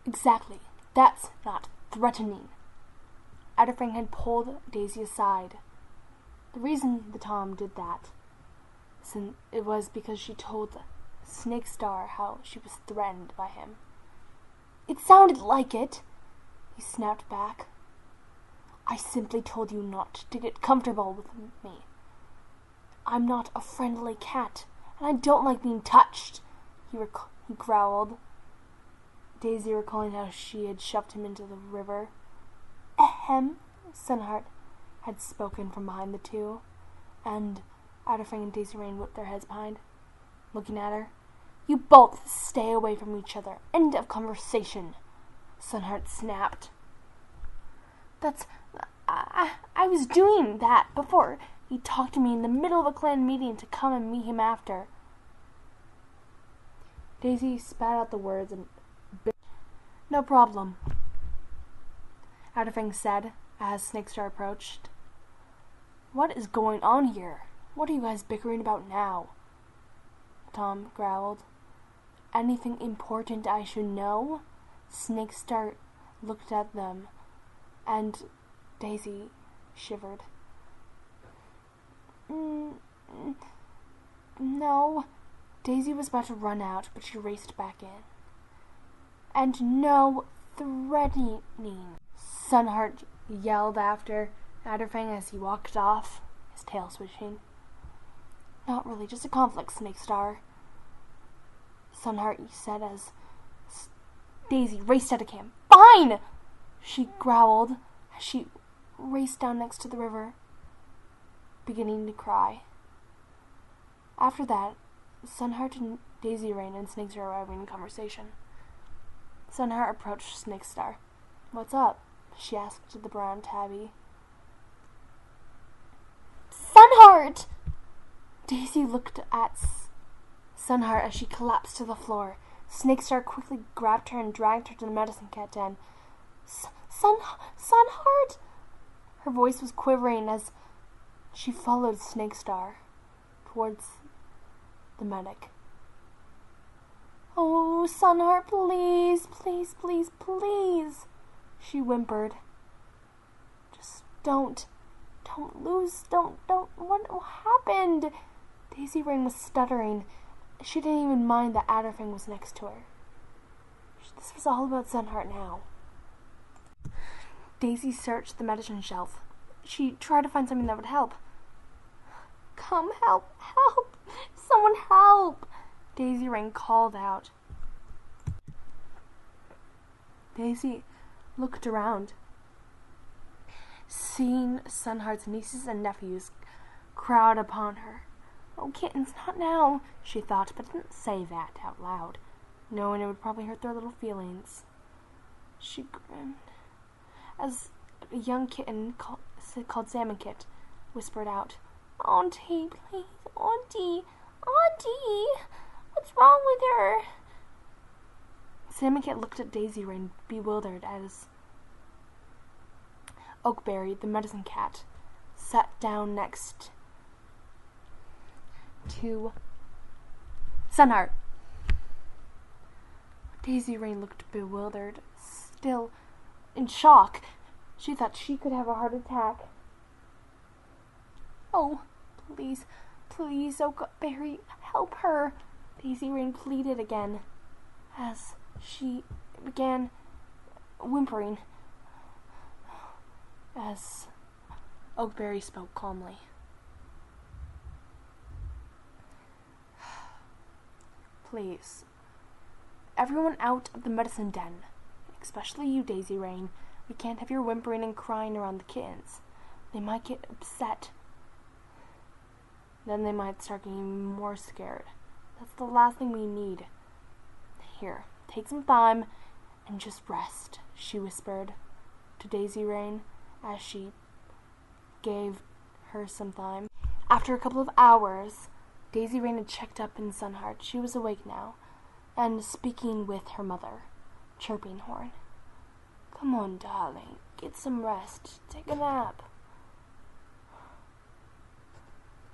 Exactly. That's not threatening. Adderfang had pulled Daisy aside. The reason the Tom did that it was because she told Snake Star how she was threatened by him. It sounded like it, he snapped back. I simply told you not to get comfortable with me. I'm not a friendly cat, and I don't like being touched, he growled. Daisy recalling how she had shoved him into the river. Ahem, Sunheart had spoken from behind the two, and Adderfang and Daisy Rain whipped their heads behind, looking at her. You both stay away from each other. End of conversation, Sunheart snapped. I was doing that before he talked to me in the middle of a clan meeting to come and meet him after. Daisy spat out the words and no problem, Adderfang said as Snakestar approached. What is going on here? What are you guys bickering about now? Tom growled. Anything important I should know? Snakestar looked at them, and Daisy shivered. No. Daisy was about to run out, but she raced back in. And no threatening, Sunheart yelled after Adderfang as he walked off, his tail swishing. Not really, just a conflict, Snakestar, Sunheart said as Daisy raced out of camp. Fine! She growled as she raced down next to the river, beginning to cry. After that, Sunheart and Daisy Rain and Snakestar were having a conversation. Sunheart approached Snakestar. What's up? She asked the brown tabby. Sunheart! Daisy looked at Sunheart as she collapsed to the floor. Snakestar quickly grabbed her and dragged her to the medicine cat den. Sunheart! Her voice was quivering as she followed Snakestar towards the medic. Oh, Sunheart, please, please, please, please, she whimpered. Just don't lose, don't, what happened? Daisy Rain was stuttering. She didn't even mind that Adderfang was next to her. This was all about Sunheart now. Daisy searched the medicine shelf. She tried to find something that would help. Come, help, someone help, Daisy Rain called out. Daisy looked around, seeing Sunheart's nieces and nephews crowd upon her. Oh, kittens, not now, she thought, but didn't say that out loud, knowing it would probably hurt their little feelings. She grinned as a young kitten called Salmon Kit whispered out, Auntie, please, Auntie, what's wrong with her? Salmon Kit looked at Daisy Rain, bewildered, as Oakberry, the medicine cat, sat down next to Sunheart. Daisy Rain looked bewildered, still in shock. She thought she could have a heart attack. Oh, please, Oakberry, help her, Daisy Rain pleaded again, as she began whimpering, as Oakberry spoke calmly. Please, everyone out of the medicine den, especially you, Daisy Rain. We can't have your whimpering and crying around the kittens. They might get upset. Then they might start getting more scared. That's the last thing we need. Here, take some time and just rest, she whispered to Daisy Rain as she gave her some time. After a couple of hours, Daisy Rain had checked up in Sunheart. She was awake now, and speaking with her mother, Chirping Horn. Come on, darling, get some rest. Take a nap.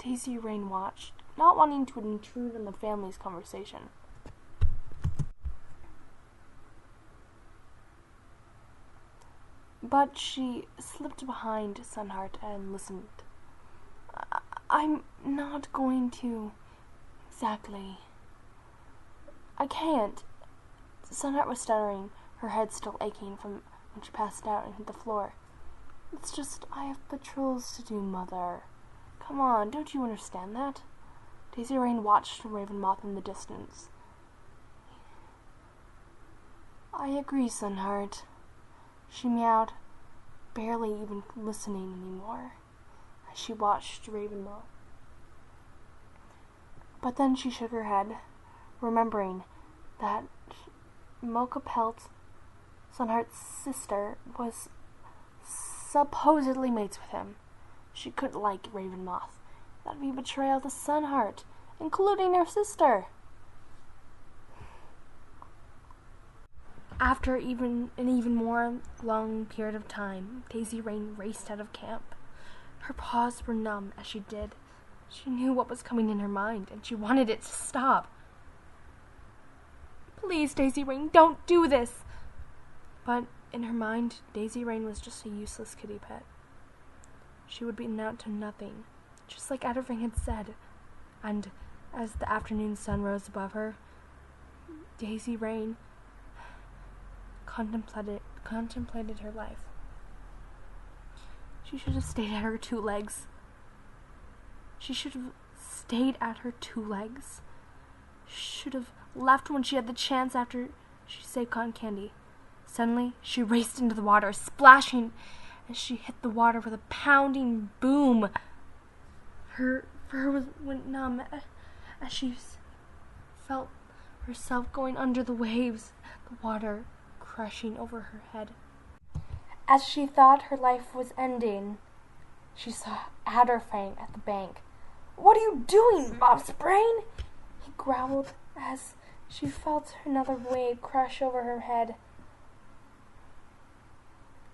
Daisy Rain watched, not wanting to intrude on the family's conversation. But she slipped behind Sunheart and listened. I'm not going to exactly. I can't. Sunheart was stuttering, her head still aching from when she passed out and hit the floor. It's just I have patrols to do, Mother. Come on, don't you understand that? Daisy Rain watched Raven Moth in the distance. I agree, Sunheart. She meowed, barely even listening anymore, as she watched Raven Moth. But then she shook her head, remembering that Mocha Pelt, Sunheart's sister, was supposedly mates with him. She couldn't like Raven Moth. That'd be betrayal to Sunheart, including her sister. After an even more long period of time, Daisy Rain raced out of camp. Her paws were numb as she did. She knew what was coming in her mind, and she wanted it to stop. Please, Daisy Rain, don't do this! But in her mind, Daisy Rain was just a useless kitty pet. She would be amount to nothing, just like Adderfang had said. And as the afternoon sun rose above her, Daisy Rain contemplated her life. She should have stayed at her 2 legs. She should have stayed at her 2 legs. Should have left when she had the chance after she saved Cotton Candy. Suddenly, she raced into the water, splashing as she hit the water with a pounding boom. Her fur went numb as she felt herself going under the waves, the water crushing over her head. As she thought her life was ending, she saw Adderfang at the bank. "What are you doing, Mop's Brain?" he growled as she felt another wave crush over her head.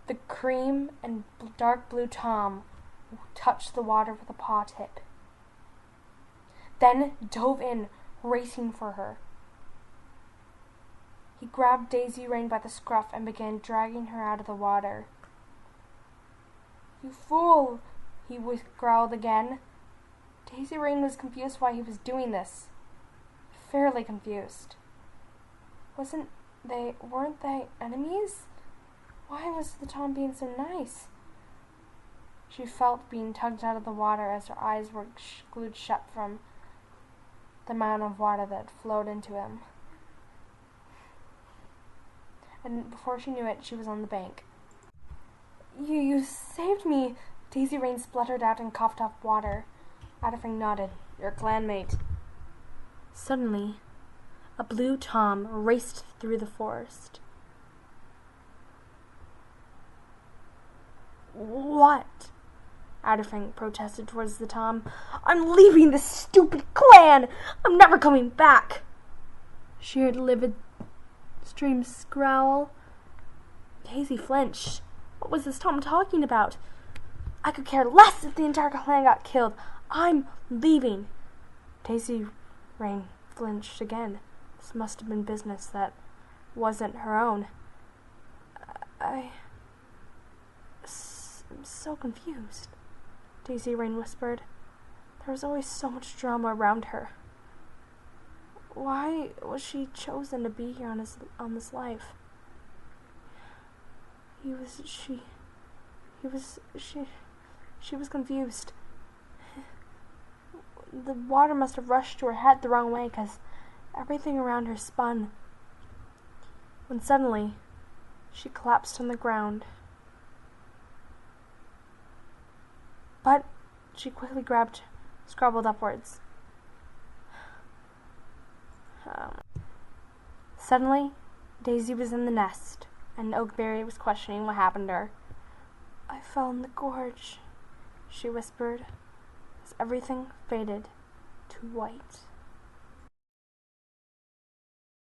The cream and dark blue Tom touched the water with a paw tip, then dove in, racing for her. He grabbed Daisy Rain by the scruff and began dragging her out of the water. "You fool!" he growled again. Daisy Rain was confused why he was doing this. Fairly confused. Weren't they enemies? Why was the Tom being so nice? She felt being tugged out of the water as her eyes were glued shut from the amount of water that flowed into him. And before she knew it, she was on the bank. You saved me!" Daisy Rain spluttered out and coughed up water. Adderfang nodded. "Your clanmate." Suddenly, a blue Tom raced through the forest. "What?" Adderfang protested towards the Tom. "I'm leaving this stupid clan! I'm never coming back!" She heard livid Stream's growl. Daisy flinched. What was this Tom talking about? "I could care less if the entire clan got killed. I'm leaving." Daisy Rain flinched again. This must have been business that wasn't her own. I'm so confused," Daisy Rain whispered. There was always so much drama around her. Why was she chosen to be here on this life? She was confused. The water must have rushed to her head the wrong way, because everything around her spun. When suddenly, she collapsed on the ground. But she quickly scrabbled upwards. Suddenly, Daisy was in the nest, and Oakberry was questioning what happened to her. "I fell in the gorge," she whispered, as everything faded to white.